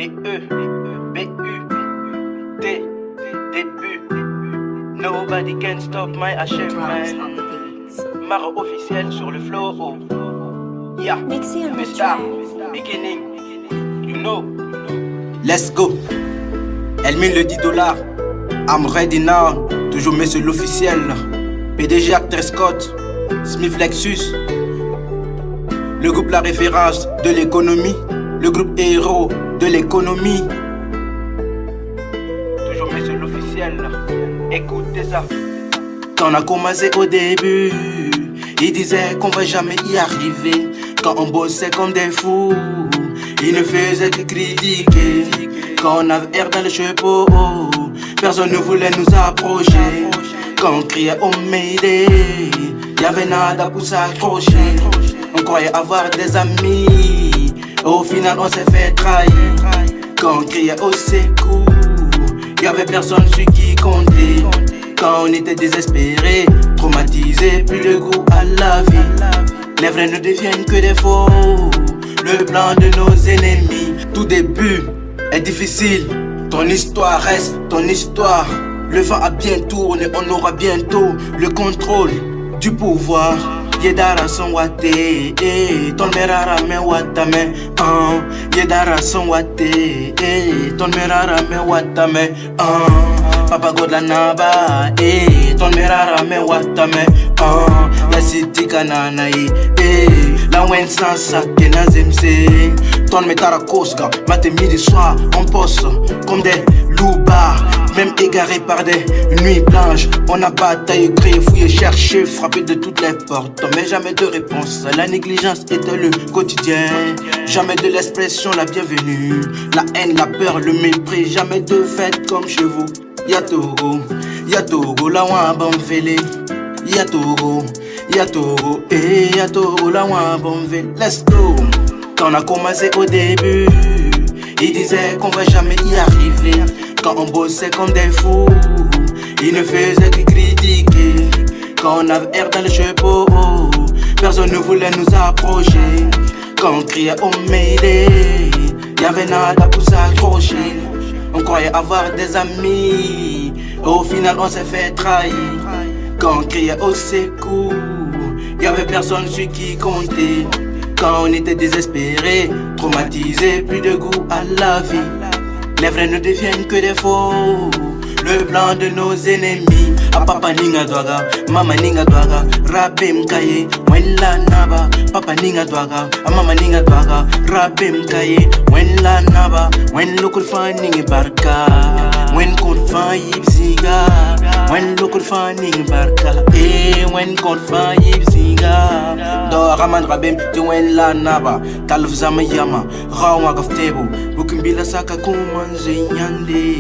D-E-B-U-T début. Nobody can stop my achievement. Maro officiel sur le flow. Yeah, the star, beginning, you know. Let's go. Elle met le $10. I'm ready now. Toujours mais c'est l'officiel. PDG Acteur Scott, Smith Lexus. Le groupe la référence de l'économie. Le groupe héros de l'économie. Toujours mais c'est l'officiel. Écoutez ça. Quand on a commencé au début, ils disaient qu'on va jamais y arriver. Quand on bossait comme des fous, ils ne faisaient que critiquer. Quand on avait air dans les chevaux, personne ne voulait nous approcher. Quand on criait oh Mayday, y'avait nada pour s'accrocher. On croyait avoir des amis, au final on s'est fait trahir. Quand on criait au secours, y'avait personne sur qui compter. Quand on était désespéré, traumatisé, plus de goût à la vie. Les vrais ne deviennent que des faux, le plan de nos ennemis. Tout début est difficile, ton histoire reste ton histoire. Le vent a bien tourné, on aura bientôt le contrôle du pouvoir. Yedara son wate, ton merara me watame. Yedara son wate, ton merara me watame. Papa God la naba, ton merara me watame. La city kanana, la wen sans sac na zemse. Ton metara koska, matin midi soir, on poste comme des loupards. Même égarés par des nuits blanches, on a bataillé, crié, fouillé, cherché, frappé de toutes les portes. Mais jamais de réponse, la négligence était le quotidien. Jamais de l'expression la bienvenue. La haine, la peur, le mépris, jamais de fête comme chez vous. Yatogo, la wabon vele. Yatogo, la wabon vele. Let's go. Quand on a commencé au début, ils disaient qu'on va jamais y arriver. Quand on bossait comme des fous, ils ne faisaient que critiquer. Quand on avait air dans les chevaux, personne ne voulait nous approcher. Quand on criait oh Mayday, y'avait nada pour s'accrocher. On croyait avoir des amis, au final on s'est fait trahir. Quand on criait au secours, y'avait personne sur qui compter. Quand on était désespéré, traumatisé, plus de goût à la vie. Les vrais ne deviennent que des faux, le plan de nos ennemis. A papa ninga dwaga, mama ninga dwaga, rabe mkaye, wen la naba. Papa ninga dwaga, a mama ninga dwaga, rabe mkaye, wen la naba. Wen local fan ninga barka, wen kon fan yipsiga. Wen local fan ninga barka, wen kon fan yipsiga. Do raman rabem, di wen la naba. Talf zama yama, rawa gaf tebo, bukimbila saka kuman zenyande.